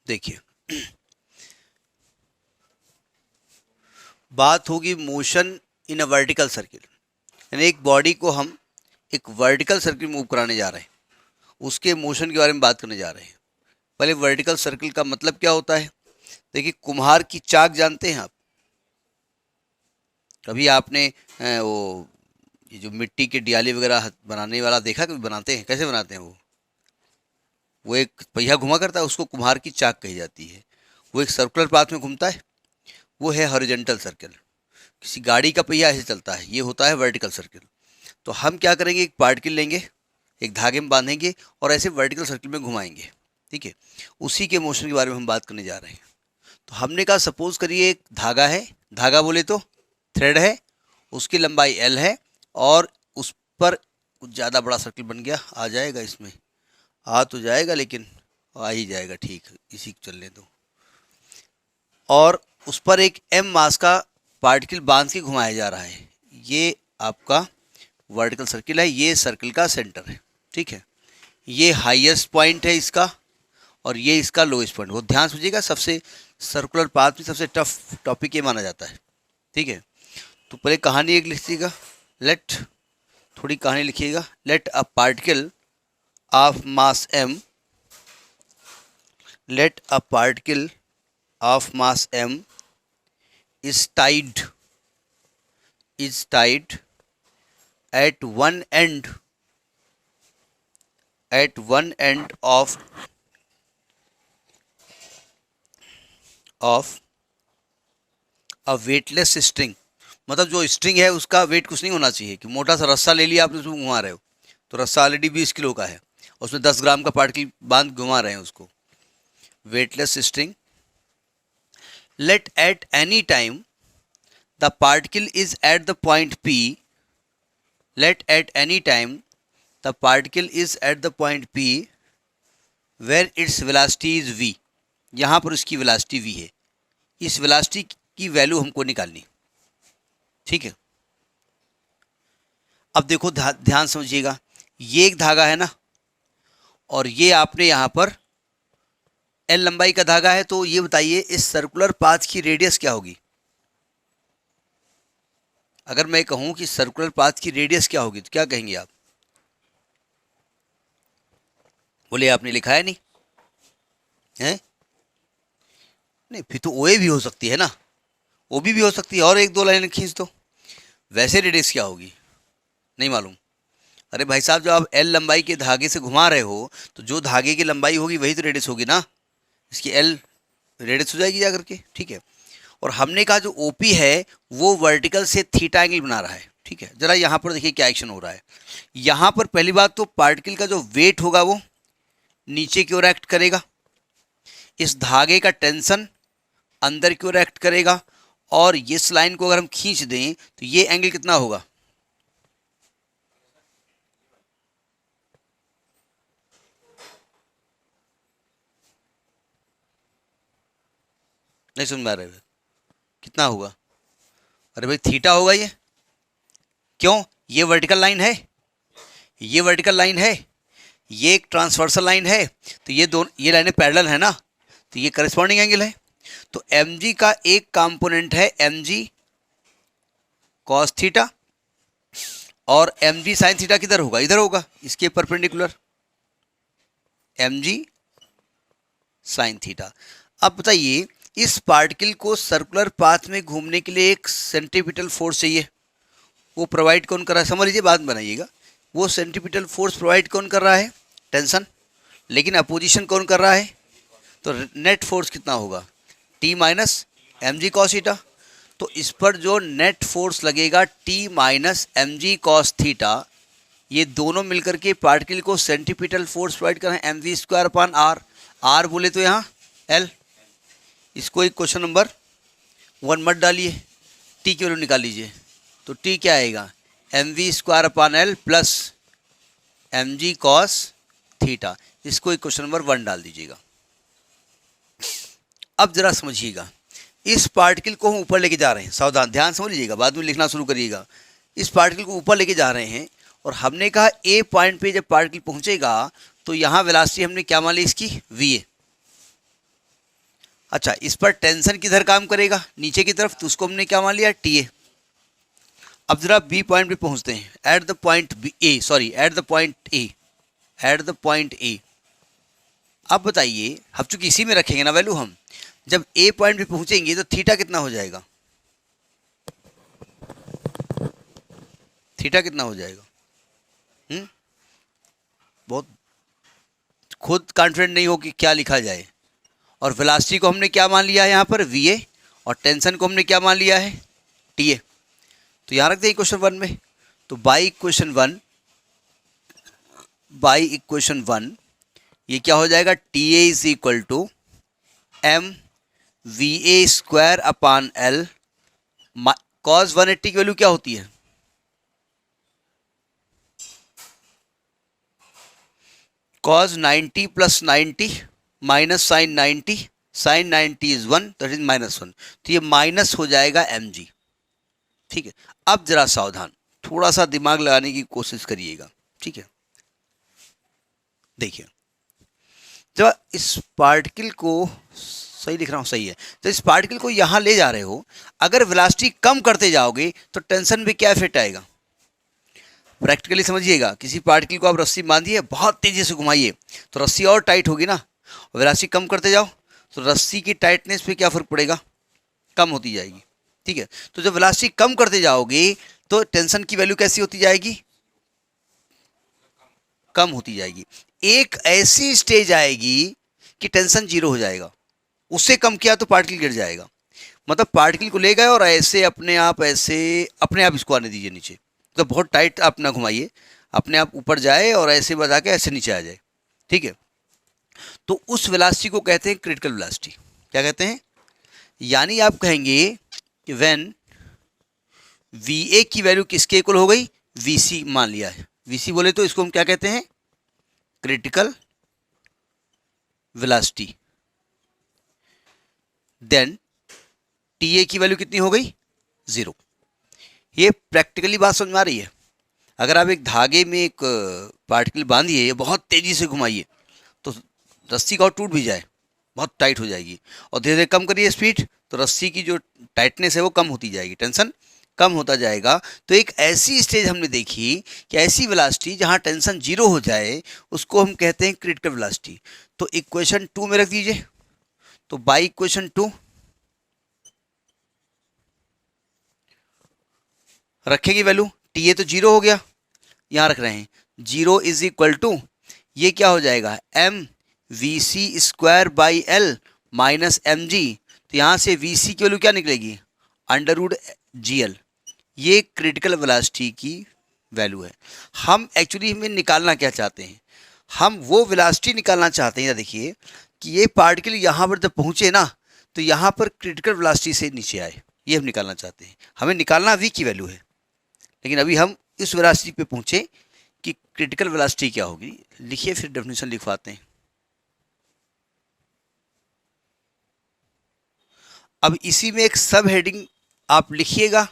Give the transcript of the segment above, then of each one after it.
देखिए, बात होगी motion in a vertical circle, यानी एक बॉडी को हम एक वर्टिकल सर्किल मूव कराने जा रहे हैं, उसके मोशन के बारे में बात करने जा रहे हैं। पहले वर्टिकल सर्किल का मतलब क्या होता है? देखिए, कुम्हार की चाक जानते हैं आप? कभी आपने वो ये जो मिट्टी के डियाली वगैरह बनाने वाला देखा? कभी बनाते हैं? कैसे बनाते हैं वो एक पहिया घुमा करता है, उसको कुम्हार की चाक कही जाती है। वो एक सर्कुलर पाथ में घूमता है, वो है हॉरिजॉन्टल सर्किल। किसी गाड़ी का पहिया ऐसे चलता है, ये होता है वर्टिकल सर्किल। तो हम क्या करेंगे, एक पार्टिकल लेंगे, एक धागे में बांधेंगे और ऐसे वर्टिकल सर्किल में घुमाएंगे। ठीक है, उसी के मोशन के बारे में हम बात करने जा रहे हैं। तो हमने कहा सपोज करिए एक धागा है, धागा बोले तो थ्रेड है, उसकी लंबाई L है और उस पर कुछ ज़्यादा बड़ा सर्किल बन गया। आ जाएगा इसमें, आ तो जाएगा, लेकिन आ ही जाएगा, ठीक है, इसी को चलने दो। और उस पर एक M मास का पार्टिकल बांध के घुमाया जा रहा है। ये आपका वर्टिकल सर्किल है, ये सर्किल का सेंटर है। ठीक है, ये हाईएस्ट पॉइंट है इसका और ये इसका लोएस्ट पॉइंट। वो ध्यान समझिएगा, सबसे सर्कुलर पाथ में सबसे टफ टॉपिक ये माना जाता है। ठीक है, तो पहले कहानी एक लिखिएगा, थोड़ी कहानी लिखिएगा। Let a particle of mass m, let a particle of mass m is tied at one end of a weightless string. मतलब जो स्ट्रिंग है उसका वेट कुछ नहीं होना चाहिए कि मोटा सा रस्सा ले लिया आपने, उसमें घुमा रहे हो, तो रस्सा ऑलरेडी 20 किलो का है, उसमें 10 ग्राम का पार्टिकल बांध घुमा रहे हैं उसको। Weightless string, let at any time the particle is at the point P, let at any time the particle is at the point P where its velocity is v। यहाँ पर उसकी वेलोसिटी v है, इस velocity की value हमको निकालनी। ठीक है, अब देखो ध्यान समझिएगा, ये एक धागा है ना, और ये आपने यहाँ पर L लंबाई का धागा है। तो ये बताइए इस सर्कुलर पाथ की रेडियस क्या होगी? अगर मैं कहूँ कि सर्कुलर पाथ की रेडियस क्या होगी तो क्या कहेंगे आप? बोले आपने लिखा है नहीं है? नहीं, फिर तो OA भी हो सकती है ना, OB भी हो सकती है, और एक दो लाइन खींच दो। वैसे रेडियस क्या होगी नहीं मालूम? अरे भाई साहब, जो आप L लंबाई के धागे से घुमा रहे हो, तो जो धागे की लंबाई होगी वही तो रेडियस होगी ना, इसकी L रेडियस हो जाएगी जाकर के। ठीक है, और हमने कहा जो OP है वो वर्टिकल से थीटा एंगल बना रहा है। ठीक है, जरा यहाँ पर देखिए क्या एक्शन हो रहा है। यहाँ पर पहली बात तो पार्टिकल का जो वेट होगा वो नीचे की ओर एक्ट करेगा, इस धागे का टेंशन अंदर की ओर एक्ट करेगा, और इस लाइन को अगर हम खींच दें तो ये एंगल कितना होगा? नहीं समझ में आ रहा है? कितना होगा? अरे भाई थीटा होगा ये। क्यों? ये वर्टिकल लाइन है, ये वर्टिकल लाइन है, ये एक ट्रांसवर्सल लाइन है, तो ये दोनों ये लाइनें पैरेलल है ना, तो ये करस्पॉन्डिंग एंगल है। तो mg का एक कंपोनेंट है mg cos थीटा, और mg sin थीटा किधर होगा? इधर होगा, इसके परपेंडिकुलर mg sin थीटा। अब बताइए, इस पार्टिकल को सर्कुलर पाथ में घूमने के लिए एक सेंट्रीपिटल फोर्स चाहिए, वो प्रोवाइड कौन कर रहा है? समझ लीजिए, बात बनाइएगा। वो सेंट्रीपिटल फोर्स प्रोवाइड कौन कर रहा है? टेंशन। लेकिन अपोजिशन कौन कर रहा है? तो नेट फोर्स कितना होगा? T minus M G cos theta. तो इस पर जो नेट फोर्स लगेगा T minus M G cos theta, ये दोनों मिलकर के पार्टिकल को सेंट्रीपिटल फोर्स प्रोवाइड कर रहे हैं, mv² r बोले तो यहाँ L। इसको एक क्वेश्चन नंबर 1 मत डालिए, T की वैल्यू निकाल लीजिए। तो T क्या आएगा? mv² plus mg cos theta. इसको एक क्वेश्चन नंबर 1 डाल दीजिएगा। अब जरा समझिएगा, इस पार्टिकल को हम ऊपर लेके जा रहे हैं, सावधान ध्यान समझ लीजिएगा, बाद में लिखना शुरू करिएगा। इस पार्टिकल को ऊपर लेके जा रहे हैं, और हमने कहा ए पॉइंट पे जब पार्टिकल पहुंचेगा तो यहाँ वेलोसिटी हमने क्या मान ली इसकी? va। अच्छा, इस पर टेंशन किधर काम करेगा, नीचे की तरफ, तो उसको हमने क्या मान लिया, TA। अब जरा बी पॉइंट पे पहुंचते हैं, at the point B A, sorry at the point A, at the point A. अब बताइए, हम चूंकि इसी में रखेंगे ना वैल्यू, हम जब ए पॉइंट पे पहुंचेंगे तो थीटा कितना हो जाएगा, थीटा कितना हो जाएगा? बहुत खुद कॉन्फिडेंट नहीं हो कि क्या लिखा जाए। और वेलोसिटी को हमने क्या मान लिया है यहाँ पर, VA, और टेंशन को हमने क्या मान लिया है, TA। तो यहाँ रख दें इक्वेशन 1 में। तो बाई इक्वेशन 1 ये क्या हो जाएगा, TA is equal to MVA² upon L। cos 180 की वैल्यू क्या होती है, cos 90 plus 90 minus sine 90, sine 90 is 1, that is -1, तो ये माइनस हो जाएगा mg। ठीक है, अब जरा सावधान, थोड़ा सा दिमाग लगाने की कोशिश करिएगा। ठीक है, देखिए, जब इस पार्टिकल को, सही लिख रहा हूं, सही है, तो इस पार्टिकल को यहां ले जा रहे हो, अगर वेलोसिटी कम करते जाओगे तो टेंशन पे क्या इफेक्ट आएगा, प्रैक्टिकली समझिएगा। किसी पार्टिकल को आप रस्सी बांधिए, बहुत तेजी से घुमाइए, तो रस्सी और टाइट होगी ना, वेलोसिटी कम करते जाओ तो रस्सी की टाइटनेस पे क्या फर्क पड़ेगा, कम होती जाएगी। ठीक है, तो जब वेलोसिटी कम करते जाओगे तो टेंशन की वैल्यू कैसी होती जाएगी, कम होती जाएगी। एक ऐसी स्टेज आएगी कि टेंशन 0 हो जाएगा, उससे कम किया तो पार्टिकल गिर जाएगा। मतलब पार्टिकल को ले गए और ऐसे अपने आप इसको आने दीजिए नीचे, तो बहुत टाइट आप ना घुमाइए, अपने आप ऊपर जाए और ऐसे बजा के ऐसे नीचे आ जाए। ठीक है, तो उस वेलोसिटी को कहते हैं क्रिटिकल वेलोसिटी। क्या कहते हैं, यानी आप कहेंगे कि व्हेन VA की वैल्यू किसके इक्वल हो गई, VC मान लिया है, VC बोले तो इसको हम क्या कहते हैं, क्रिटिकल वेलोसिटी। देन TA की वैल्यू कितनी हो गई, 0। ये प्रैक्टिकली बात समझ में आ रही है। अगर आप एक धागे में एक पार्टिकल बांधिए, बहुत तेजी से घुमाइए, तो रस्सी का टूट भी जाए, बहुत टाइट हो जाएगी, और धीरे धीरे कम करिए स्पीड, तो रस्सी की जो टाइटनेस है वो कम होती जाएगी, टेंशन कम होता जाएगा। तो एक ऐसी स्टेज हमने देखी कि ऐसी वेलोसिटी जहां टेंशन 0 हो जाए, उसको हम कहते हैं क्रिटिकल वेलोसिटी। तो इक्वेशन 2 में रख दीजिए। तो बाई इक्वेशन 2 रखेंगे वैल्यू, TA तो 0 हो गया, यहां रख रहे हैं 0 इज इक्वल टू, ये क्या हो जाएगा, MVC² by L minus mg। तो यहां से VC की वैल्यू क्या निकलेगी, √GL। ये क्रिटिकल वेलोसिटी की वैल्यू है। हम एक्चुअली में निकालना क्या चाहते हैं, हम वो वेलोसिटी निकालना चाहते हैं। देखिए कि ये पार्टिकल यहाँ पर जब पहुँचे ना, तो यहाँ पर क्रिटिकल वेलोसिटी से नीचे आए, ये हम निकालना चाहते हैं। हमें निकालना V की वैल्यू है, लेकिन अभी हम इस वेलोसिटी पे पहुँचे कि क्रिटिकल वेलोसिटी क्या होगी। लिखिए, फिर डेफिनेशन लिखवाते हैं। अब इसी में एक सब हेडिंग आप लिखिएगा,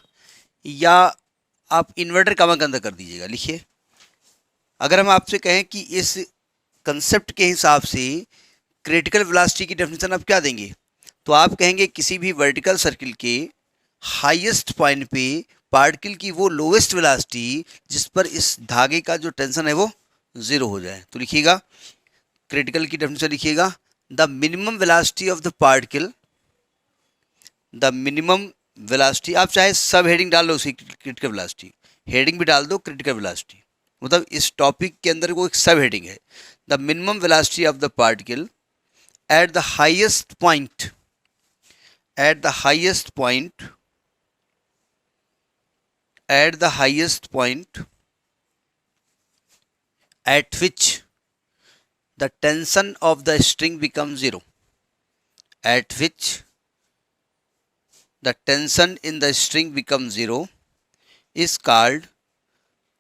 या आप इन्वर्टर कमा के अंदर कर दीजिएगा। लिखिए, अगर हम आपसे कहें कि इस कंसेप्ट के हिसाब से क्रिटिकल वेलोसिटी की डेफिनेशन आप क्या देंगे, तो आप कहेंगे किसी भी वर्टिकल सर्किल के हाईएस्ट पॉइंट पे पार्टिकल की वो लोवेस्ट वेलोसिटी जिस पर इस धागे का जो टेंशन है वो 0 हो जाए। तो लिखिएगा, क्रिटिकल की डेफिनेशन लिखिएगा, the minimum velocity of the particle, the minimum velocity, आप चाहे सब हेडिंग डाल लो उसी, क्रिटिकल वेलोसिटी हेडिंग भी डाल दो, क्रिटिकल वेलोसिटी, मतलब इस टॉपिक के अंदर वो एक सब हेडिंग है। The minimum velocity of the particle at the highest point, at the highest point, at the highest point at which the tension of the string becomes 0, at which the tension in the string becomes 0 is called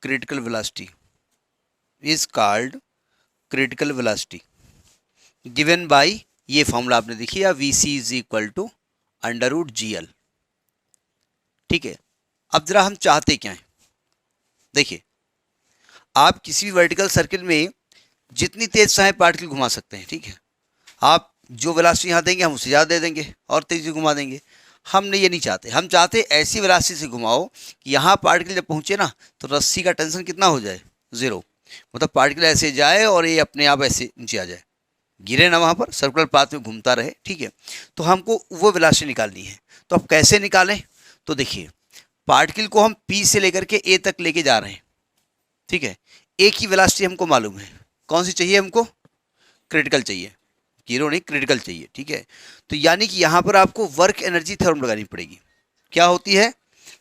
critical velocity, is called critical velocity, given by ये formula आपने देखी या VC is equal to √GL। ठीक है, अब जरा हम चाहते क्या हैं, देखिए, आप किसी भी वर्टिकल सर्किल में जितनी तेज चाहे पार्टिकल घुमा सकते हैं। ठीक है, आप जो वेलोसिटी यहाँ देंगे हम उससे ज़्यादा दे देंगे और तेज़ी से घुमा देंगे। हमने ये नहीं चाहते, हम चाहते ऐसी वेलोसिटी से घुमाओ कि यहाँ पार्टिकल जब पहुँचे ना तो रस्सी का टेंशन कितना हो जाए, 0। मतलब पार्टिकल ऐसे जाए और ये अपने आप ऐसे नीचे आ जाए, गिरे ना वहाँ पर, सर्कुलर पाथ में घूमता रहे, ठीक है। तो हमको वो वेलोसिटी निकालनी है। तो अब कैसे निकालें? तो देखिए, पार्टिकल को हम P से लेकर के A तक लेके जा रहे हैं, ठीक है। A की वेलोसिटी हमको मालूम है, कौन सी चाहिए हमको? क्रिटिकल चाहिए, जीरो नहीं, क्रिटिकल चाहिए, ठीक है। तो यानी कि यहाँ पर आपको वर्क एनर्जी थ्योरम लगानी पड़ेगी। क्या होती है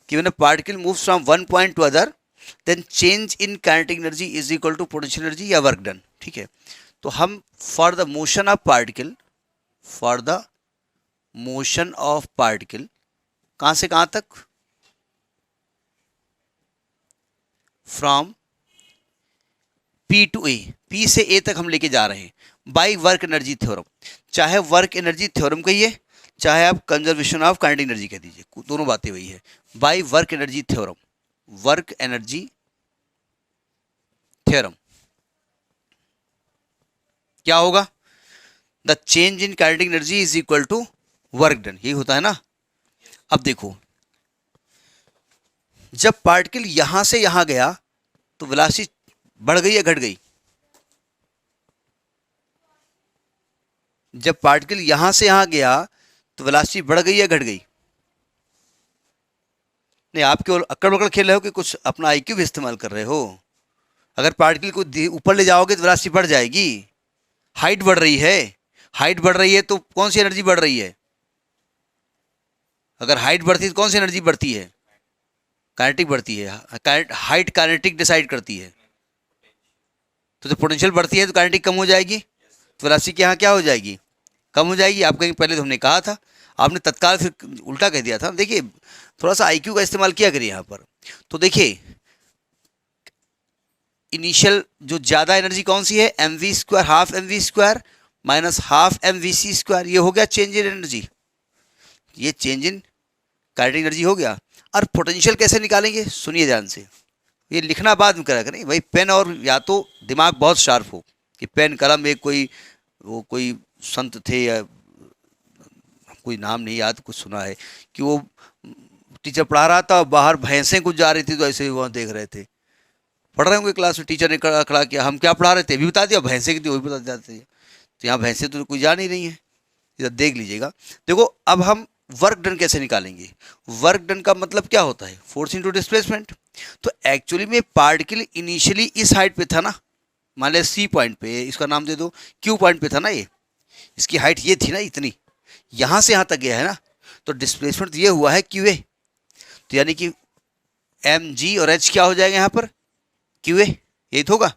कि when a particle moves from one point to other then change in kinetic energy is equal to potential energy या वर्क डन, ठीक है। तो हम for the motion of particle, for the motion of particle, कहाँ से कहाँ तक? From P to A, P से A तक हम लेके जा रहे हैं बाई वर्क एनर्जी थ्योरम। चाहे वर्क एनर्जी थ्योरम कहिए, चाहे आप कंजर्वेशन ऑफ काइनेटिक एनर्जी कह दीजिए, दोनों बातें वही है। By work energy theorem, work energy theorem क्या होगा? The change in kinetic energy is equal to work done, यही होता है ना। अब देखो, जब पार्टिकल यहां से यहां गया तो वेलोसिटी बढ़ गई या घट गई? जब पार्टिकल यहां से यहां गया तो वेलोसिटी बढ़ गई या घट गई? नहीं, आप केवल अक्कड़ बकड़ खेल रहे हो कि कुछ अपना आईक्यू भी इस्तेमाल कर रहे हो? अगर पार्टिकल को ऊपर ले जाओगे तो वेलोसिटी बढ़ जाएगी। हाइट बढ़ रही है, हाइट बढ़ रही है तो कौन सी एनर्जी बढ़ रही है? अगर हाइट बढ़ती है तो कौन सी एनर्जी बढ़ती है? काइनेटिक बढ़ती है। हाइट काइनेटिक डिसाइड करती है। तो जब पोटेंशियल बढ़ती है तो काइनेटिक कम हो जाएगी, तो वेलोसिटी यहाँ क्या हो जाएगी? कम हो जाएगी। आप कहीं पहले तो हमने कहा था, आपने तत्काल फिर उल्टा कह दिया था। देखिए, थोड़ा सा आईक्यू का इस्तेमाल किया करिए यहाँ पर। तो देखिए, इनिशियल जो ज़्यादा एनर्जी कौन सी है? mv², half mv² minus half mvc², ये हो गया चेंज इन एनर्जी, ये चेंज इन काइनेटिक एनर्जी हो गया। और पोटेंशियल कैसे निकालेंगे? सुनिए ध्यान से, ये लिखना बाद में करा करें भाई, पेन और या तो दिमाग बहुत शार्प हो कि पेन कलम, एक कोई संत थे या कोई नाम नहीं याद, कुछ सुना है कि वो टीचर पढ़ा रहा था, बाहर भैंसें कुछ जा रही थी तो ऐसे ही वहाँ देख रहे थे। पढ़ रहे होंगे क्लास में, टीचर ने खड़ा किया, हम क्या पढ़ा रहे थे भी बता दिया, भैंसें की थी वो भी बता जाते हैं। तो यहाँ भैंसें तो कोई जा नहीं रही हैं, इधर देख लीजिएगा। देखो, अब हम वर्क डन कैसे निकालेंगे? वर्क डन का मतलब क्या होता है? Force into displacement. तो एक्चुअली में पार्टिकल इनिशियली इस हाइट पे था ना, मान लिया सी पॉइंट पे, इसका नाम दे दो क्यू पॉइंट पे था ना, ये इसकी हाइट ये थी ना इतनी, यहाँ से यहाँ तक गया है ना, तो डिस्प्लेसमेंट तो ये हुआ है क्यू ए। तो यानी कि एम जी और एच क्या हो जाएगा यहाँ पर? क्यू ए, यही तो होगा।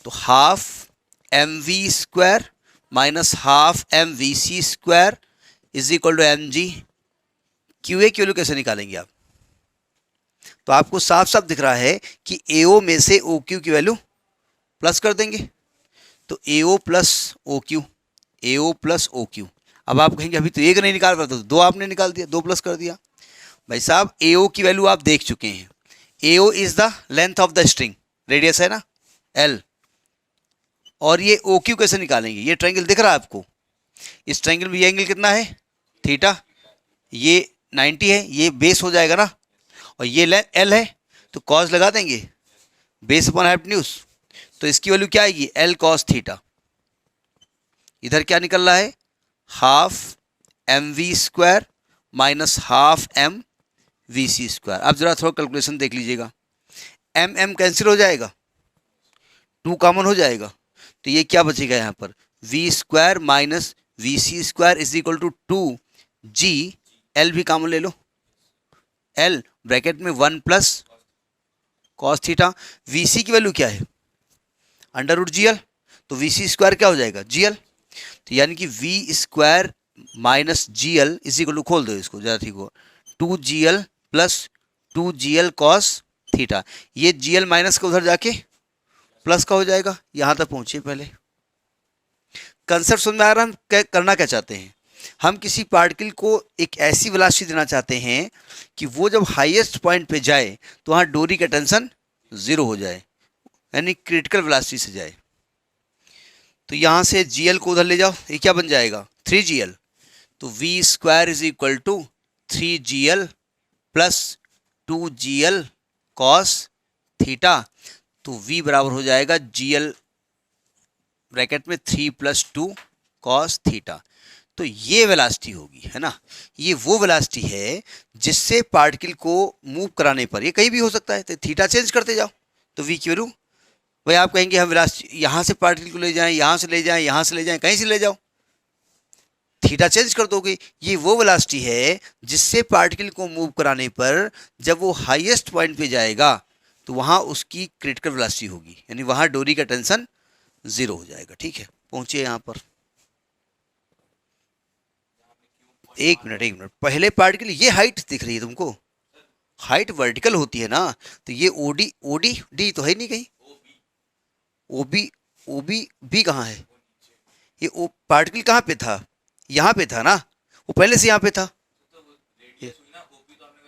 तो half mv² minus half mvc² is equal to mg। Q A की वैल्यू कैसे निकालेंगे आप? तो आपको साफ साफ दिख रहा है कि AO में से OQ की वैल्यू प्लस कर देंगे, तो AO plus OQ, AO plus OQ। अब आप कहेंगे अभी तो एक नहीं निकाल पाते, तो दो आपने निकाल दिया, दो प्लस कर दिया। भाई साहब, AO की वैल्यू आप देख चुके हैं। AO is the length of the string, radius है ना L, और ये OQ कैसे निकालेंगे? ये ट्रायंगल दिख रहा है आपको, इस ट्रायंगल में ये एंगल कितना है? थीटा, ये 90 है, ये बेस हो जाएगा ना, और ये L है तो कॉस लगा देंगे, बेस अपॉन हाइपोटेन्यूज, तो इसकी वैल्यू क्या आएगी? L cos theta. इधर क्या निकल रहा है? Half mv² minus half mvc²। अब जरा थोड़ा कैलकुलेशन देख लीजिएगा, m कैंसिल हो जाएगा, 2 कॉमन हो जाएगा, तो ये क्या बचेगा यहाँ पर? v² minus vc² is equal to 2g, L भी कॉमन ले लो, L ब्रैकेट में 1 प्लस कॉस थीटा। vc की वैल्यू क्या है? √GL, तो vc² क्या हो जाएगा? GL। तो यानी कि v² minus GL is equal to, खोल दो इसको ज़्यादा ठीक हो, 2GL plus 2GL cos theta. ये GL माइनस का उधर जाके प्लस का हो जाएगा। यहाँ तक पहुँचिए, पहले कंसेप्ट समझ में आ रहा है? हम करना क्या चाहते हैं? हम किसी पार्टिकल को एक ऐसी वेलोसिटी देना चाहते हैं कि वो जब हाईएस्ट पॉइंट पे जाए तो वहाँ डोरी का टेंशन 0 हो जाए, यानी क्रिटिकल वेलोसिटी से जाए। तो यहाँ से GL को उधर ले जाओ, ये क्या बन जाएगा 3GL। तो V square is equal to 3GL plus 2GL cos theta. तो V बराबर हो जाएगा GL ब्रैकेट में 3 + 2 कॉस थीटा। तो ये वेलोसिटी होगी, है ना। ये वो वेलोसिटी है जिससे पार्टिकल को मूव कराने पर, ये कहीं भी हो सकता है, तो थीटा चेंज करते जाओ तो V की वैल्यू, भाई आप कहेंगे हम वेलोसिटी यहाँ से पार्टिकल को ले जाएं, यहाँ से ले जाएं, यहाँ से ले जाएं, कहीं से ले जाओ, थीटा चेंज कर दोगे। ये वो वेलोसिटी है जिससे पार्टिकल को मूव कराने पर जब वो हाईएस्ट पॉइंट पे जाएगा तो वहाँ उसकी क्रिटिकल वेलोसिटी होगी, यानी वहाँ डोरी का टेंशन 0 हो जाएगा। ठीक है, पहुंचिए यहाँ पर। एक मिनट, पहले पार्टिकल, ये हाइट दिख रही है तुमको, हाइट वर्टिकल होती है ना, तो ये ओडी ओडी डी तो है नहीं कहीं, ओबी ओबी बी कहाँ है, ये ओ पार्टिकल कहाँ पे था, यहाँ पे था ना, वो पहले से यहाँ पे था।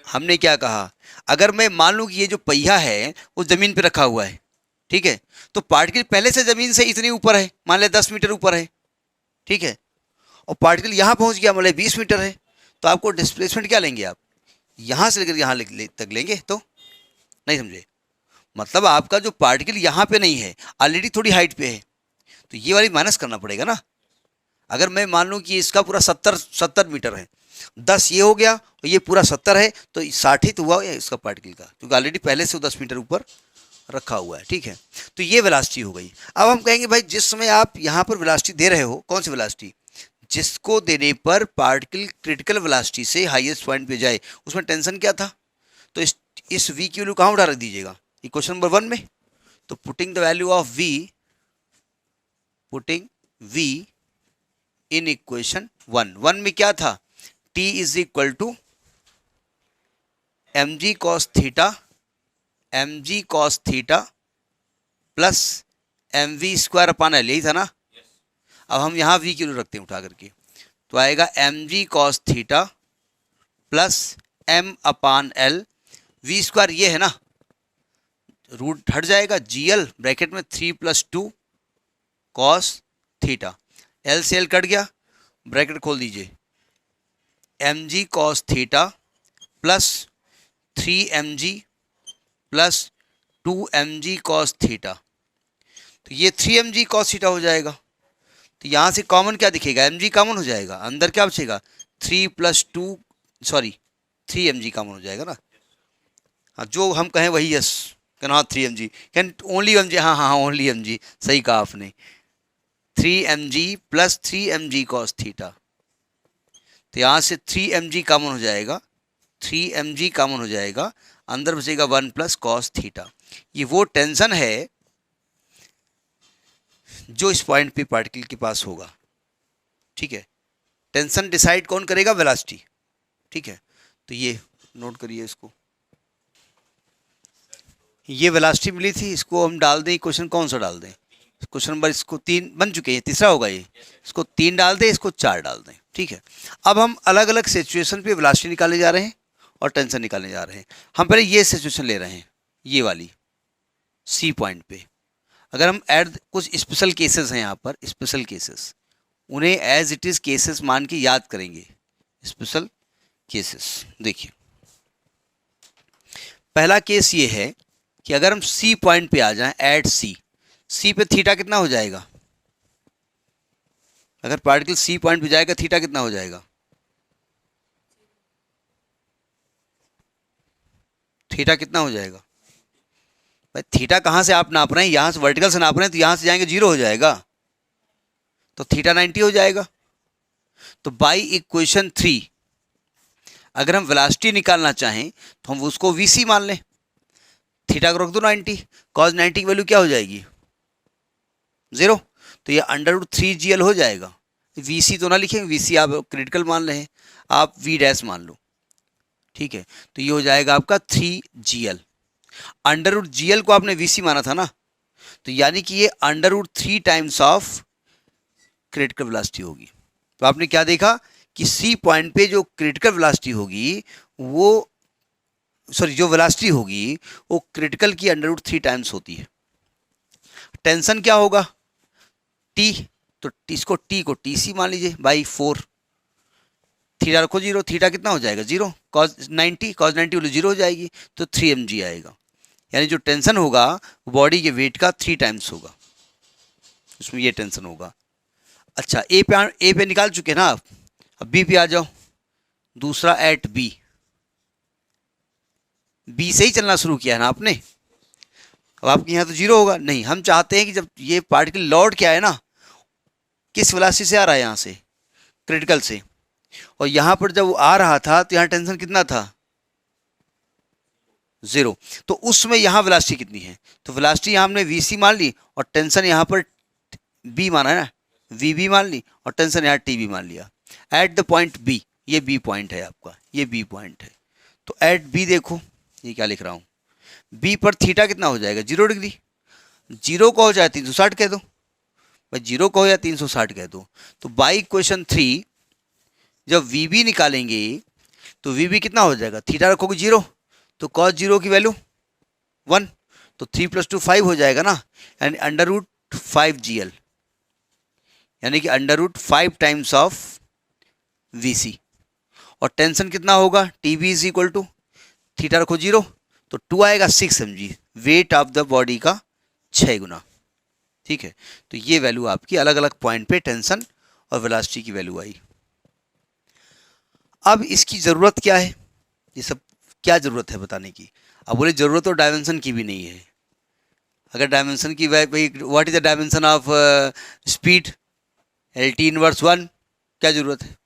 हमने क्या कहा, अगर मैं मान लूँ कि ये जो पहिया है वो जमीन पे रखा हुआ है, ठीक है, तो पार्टिकल पहले से जमीन से इतनी ऊपर है, मान ले 10 मीटर ऊपर है, ठीक है, और पार्टिकल यहाँ पहुँच गया, मान ले 20 मीटर है, तो आपको डिस्प्लेसमेंट क्या लेंगे आप, यहाँ से लेकर यहाँ तक लेंगे, तो नहीं समझे, मतलब आपका जो पार्टिकल यहाँ पे नहीं है, ऑलरेडी थोड़ी हाइट पे है, तो ये वाली माइनस करना पड़ेगा ना। अगर मैं मान लूँ कि इसका पूरा 70 मीटर है, 10 ये हो गया और ये पूरा 70 है, तो 60 ही तो हुआ है इसका पार्टिकल का, क्योंकि ऑलरेडी पहले से 10 मीटर ऊपर रखा हुआ है। ठीक है, तो ये वेलोसिटी हो गई। अब हम कहेंगे भाई जिस समय आप यहाँ पर वेलोसिटी दे रहे हो, कौन सी वेलोसिटी, जिसको देने पर पार्टिकल क्रिटिकल वेलोसिटी से हाईएस्ट पॉइंट पे जाए, उसमें टेंशन क्या था, तो इस V की वैल्यू कहाँ उठा रख दीजिएगा, इक्वेशन नंबर 1 में। तो putting the value of V in equation 1 में क्या था, T is equal to mg cos theta plus mv square upon L, यही था ना। अब हम यहाँ V की वैल्यू रखते हैं उठा करके, तो आएगा mg cos theta plus m अपान एल, V स्क्वायर ये है ना, रूट हट जाएगा, GL ब्रैकेट में 3 + 2 कॉस थीटा, L से L कट गया, ब्रैकेट खोल दीजिए, mg cos theta plus 3mg plus 2mg cos theta, तो ये 3mg cos थीटा हो जाएगा। तो यहाँ से कॉमन क्या दिखेगा, mg कॉमन हो जाएगा, अंदर क्या बचेगा 3 + 2 सॉरी 3mg कॉमन हो जाएगा ना। हाँ, जो हम कहें वही yes, can not 3mg, can only mg, हाँ ओनली mg, सही कहा आपने, 3mg plus 3mg cos theta. तो यहाँ से 3mg कॉमन हो जाएगा, 3mg कॉमन हो जाएगा, अंदर बचेगा 1 + cos थीटा। ये वो टेंशन है जो इस पॉइंट पे पार्टिकल के पास होगा। ठीक है, टेंशन डिसाइड कौन करेगा, वेलोसिटी। ठीक है, तो ये नोट करिए इसको, ये वेलोसिटी मिली थी, इसको हम डाल दें, क्वेश्चन कौन सा डाल दें, क्वेश्चन नंबर इसको 3 बन चुके हैं, तीसरा होगा ये, इसको 3 डाल दें, इसको 4 डाल दें। ठीक है, अब हम अलग अलग सिचुएशन पे वेलोसिटी निकाले जा रहे हैं और टेंशन निकालने जा रहे हैं। हम पहले ये सिचुएशन ले रहे हैं, ये वाली C पॉइंट पे, अगर हम ऐड, कुछ स्पेशल केसेस हैं यहाँ पर, स्पेशल केसेस, उन्हें एज इट इज़ केसेस मान के याद करेंगे, स्पेशल केसेस। देखिए, पहला केस ये है कि अगर हम C पॉइंट पे आ जाएं, एट C पे थीटा कितना हो जाएगा, अगर पार्टिकल C पॉइंट पे जाएगा थीटा कितना हो जाएगा, थीटा कितना हो जाएगा भाई, थीटा कहाँ से आप नाप रहे हैं, यहाँ से वर्टिकल से नाप रहे हैं, तो यहाँ से जाएंगे 0 हो जाएगा, तो थीटा 90 हो जाएगा। तो बाई इक्वेशन 3 अगर हम वेलोसिटी निकालना चाहें तो हम उसको VC मान लें, थीटा को रख दो 90, cos 90 की वैल्यू क्या हो जाएगी 0, तो ये √3GL हो जाएगा। VC तो ना लिखेंगे, VC आप क्रिटिकल मान रहे हैं, आप V' मान लो। ठीक है, तो ये हो जाएगा आपका 3GL, √GL को आपने VC माना था ना, तो यानी कि ये √3 टाइम्स ऑफ क्रिटिकल वेलोसिटी होगी। तो आपने क्या देखा कि C पॉइंट पे जो क्रिटिकल वेलोसिटी होगी वो, सॉरी जो वेलोसिटी होगी वो क्रिटिकल की √3 टाइम्स होती है। टेंशन क्या होगा T, तो इसको टी को टी सी मान लीजिए बाई 4, थीटा रखो 0, थीटा कितना हो जाएगा 0, कॉस 90 वाली 0 हो जाएगी, तो 3 mg आएगा। यानी जो टेंशन होगा बॉडी के वेट का 3 टाइम्स होगा, उसमें ये टेंशन होगा। अच्छा, ए पे निकाल चुके ना आप, अब बी पे आ जाओ। दूसरा एट बी से ही चलना शुरू किया है ना आपने। अब आपके यहाँ तो 0 होगा नहीं, हम चाहते हैं कि जब ये पार्टिकल लौट के आए ना, किस वेलोसिटी से आ रहा है यहाँ से, क्रिटिकल से, और यहाँ पर जब वो आ रहा था तो यहाँ टेंशन कितना था 0, तो उसमें यहाँ वेलोसिटी कितनी है, तो वेलोसिटी यहाँ हमने वी सी मान ली और टेंशन यहाँ पर बी माना है ना, वी बी मान ली और टेंशन यहाँ टी बी मान लिया। एट द पॉइंट बी, ये बी पॉइंट है आपका, ये बी पॉइंट है, तो एट बी देखो ये क्या लिख रहा हूँ, बी पर थीटा कितना हो जाएगा 0 डिग्री, 0 को हो जाए 360 कह दो भाई, 0 को हो या 360 कह दो। तो बाई इक्वेशन 3 जब वी बी निकालेंगे तो वी बी कितना हो जाएगा, थीटा रखोगे 0 तो कॉस 0 की वैल्यू 1, तो 3 + 2 5 हो जाएगा ना, यानी √5 GL, यानी कि √5 टाइम्स ऑफ वी सी। और टेंशन कितना होगा, T B is equal to theta रखो 0 तो 2 आएगा 6 mg, weight of the body का 6 गुना। ठीक है, तो ये वैल्यू आपकी अलग अलग पॉइंट पे टेंशन और वेलोसिटी की वैल्यू आई। अब इसकी ज़रूरत क्या है, ये सब क्या ज़रूरत है बताने की। अब बोले ज़रूरत तो डायमेंशन की भी नहीं है। अगर डायमेंशन की what is the dimension of speed, LT inverse 1, क्या ज़रूरत है,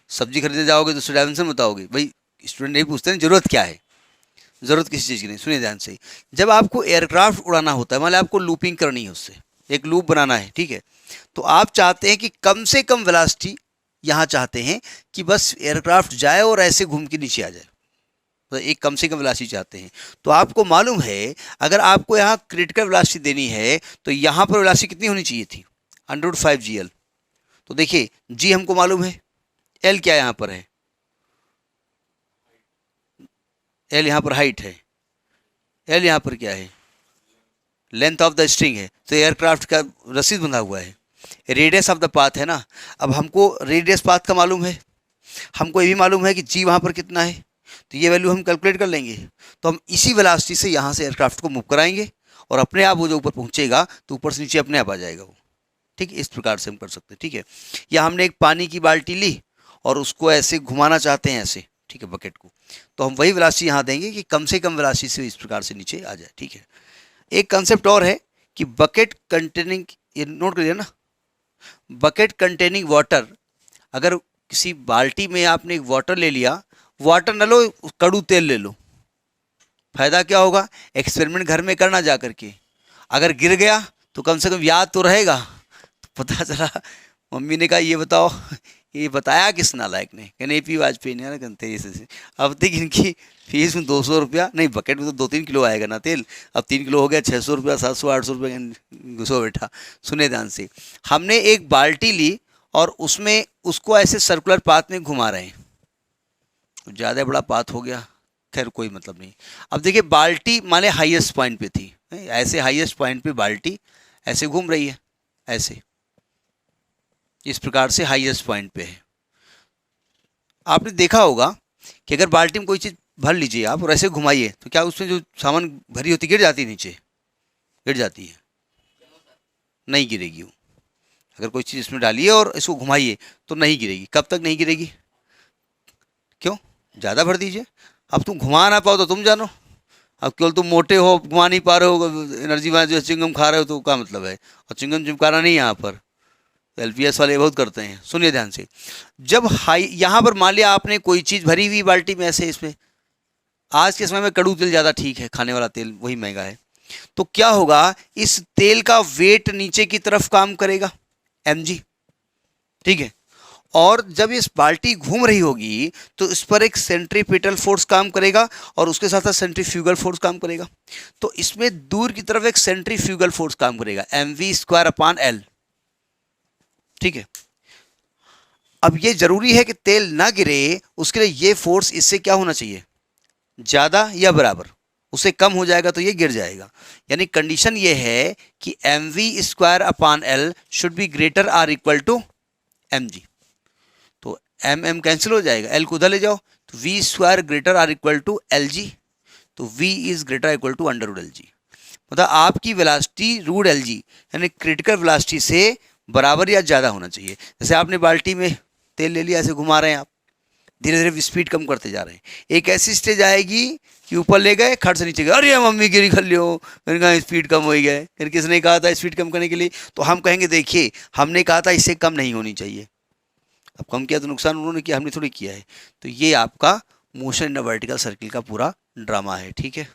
सब्जी खरीदने जाओगे तो उससे डायमेंशन बताओगे भाई, स्टूडेंट नहीं पूछते हैं ज़रूरत क्या है, ज़रूरत किसी चीज़ की नहीं। सुनिए ध्यान से, जब आपको एयरक्राफ्ट उड़ाना होता है, मान लो आपको लूपिंग करनी है, उससे एक लूप बनाना है, ठीक है, तो आप चाहते हैं कि कम से कम वेलोसिटी, यहाँ चाहते हैं कि बस एयरक्राफ्ट जाए और ऐसे घूम के नीचे आ जाए, तो एक कम से कम वेलोसिटी चाहते हैं। तो आपको मालूम है अगर आपको यहाँ क्रिटिकल वेलोसिटी देनी है तो यहाँ पर वेलोसिटी कितनी होनी चाहिए थी, √5 GL। तो देखिए जी हमको मालूम है, एल क्या यहाँ पर है, एल यहाँ पर हाइट है, एल यहाँ पर क्या है, लेंथ ऑफ द स्ट्रिंग है, तो एयरक्राफ्ट का रस्सी बंधा हुआ है, रेडियस ऑफ द पाथ है ना। अब हमको रेडियस पाथ का मालूम है, हमको ये भी मालूम है कि जी वहाँ पर कितना है, तो ये वैल्यू हम कैलकुलेट कर लेंगे। तो हम इसी वेलोसिटी से यहाँ से एयरक्राफ्ट को मूव कराएंगे और अपने आप वो जो ऊपर पहुँचेगा तो ऊपर से नीचे अपने आप आ जाएगा वो। ठीक है, इस प्रकार से हम कर सकते हैं। ठीक है, या हमने एक पानी की बाल्टी ली और उसको ऐसे घुमाना चाहते हैं ऐसे, ठीक है, बकेट को, तो हम वही वेलोसिटी यहाँ देंगे कि कम से कम वेलोसिटी से इस प्रकार से नीचे आ जाए। ठीक है, एक कंसेप्ट और है कि बकेट कंटेनिंग, ये नोट करिए ना, बकेट कंटेनिंग वाटर, अगर किसी बाल्टी में आपने एक वाटर ले लिया, वाटर न लो, कड़ू तेल ले लो, फायदा क्या होगा, एक्सपेरिमेंट घर में करना जा करके, अगर गिर गया तो कम से कम याद तो रहेगा। तो पता चला मम्मी ने कहा ये बताओ, ये बताया किस नालायक ने, कहने AP वाजपेयी ने ना कहते ऐसे। अब तक इनकी फीस में 200 रुपया नहीं, बकेट में तो 2-3 किलो आएगा ना तेल, अब 3 किलो हो गया 600 रुपया, 700-800 रुपये घुसो बेटा। सुने ध्यान से, हमने एक बाल्टी ली और उसमें उसको ऐसे सर्कुलर पाथ में घुमा रहे हैं, ज़्यादा बड़ा पाथ हो गया, खैर कोई मतलब नहीं। अब देखिए बाल्टी माने हाईएस्ट पॉइंट पे थी, ऐसे हाईएस्ट पॉइंट पे बाल्टी ऐसे घूम रही है, ऐसे इस प्रकार से हाईएस्ट पॉइंट पे है। आपने देखा होगा कि अगर बाल्टी में कोई चीज़ भर लीजिए आप और ऐसे घुमाइए तो क्या उसमें जो सामान भरी होती गिर जाती है, नीचे गिर जाती है, नहीं गिरेगी वो। अगर कोई चीज़ इसमें डालिए और इसको घुमाइए तो नहीं गिरेगी। कब तक नहीं गिरेगी, क्यों, ज़्यादा भर दीजिए। अब तुम घुमा ना पाओ तो तुम जानो, अब केवल तुम मोटे हो, घुमा नहीं पा रहे हो, एनर्जी वाला जो चिंगम खा रहे हो तो क्या मतलब है, और चिंगम चिपकाना नहीं यहाँ पर, LPS वाले बहुत करते हैं। सुनिए ध्यान से, जब हाई यहाँ पर मान लिया आपने कोई चीज़ भरी हुई बाल्टी में ऐसे, इसमें आज के समय में कड़ू तेल ज़्यादा ठीक है, खाने वाला तेल वही महंगा है, तो क्या होगा, इस तेल का वेट नीचे की तरफ काम करेगा mg, ठीक है, और जब इस बाल्टी घूम रही होगी तो इस पर एक सेंट्रीपिटल फोर्स काम करेगा और उसके साथ साथ सेंट्रीफ्यूगल फोर्स काम करेगा। तो इसमें दूर की तरफ एक सेंट्रीफ्यूगल फोर्स काम करेगा, mv²/L। ठीक है, अब ये जरूरी है कि तेल ना गिरे, उसके लिए ये फोर्स इससे क्या होना चाहिए, ज़्यादा या बराबर, उससे कम हो जाएगा तो ये गिर जाएगा। यानी कंडीशन ये है कि mv² upon L should be greater or equal to mg। तो m कैंसिल हो जाएगा, l को उधर ले जाओ, तो v² greater or equal to lg। तो v is greater equal to under root lg। मतलब आपकी वेलोसिटी रूट lg यानी क्रिटिकल वेलोसिटी से बराबर या ज़्यादा होना चाहिए। जैसे आपने बाल्टी में तेल ले लिया, ऐसे घुमा रहे हैं आप, धीरे धीरे स्पीड कम करते जा रहे हैं, एक ऐसी स्टेज आएगी कि ऊपर ले गए, खट से नीचे गए, अरे मम्मी गिरी खल लियो, मैंने कहा स्पीड कम हो गए। फिर किसने कहा था स्पीड कम करने के लिए? तो हम कहेंगे देखिए हमने कहा था इससे कम नहीं होनी चाहिए, अब कम किया तो नुकसान उन्होंने किया, हमने थोड़ी किया है। तो ये आपका motion in a vertical circle का पूरा ड्रामा है, ठीक है।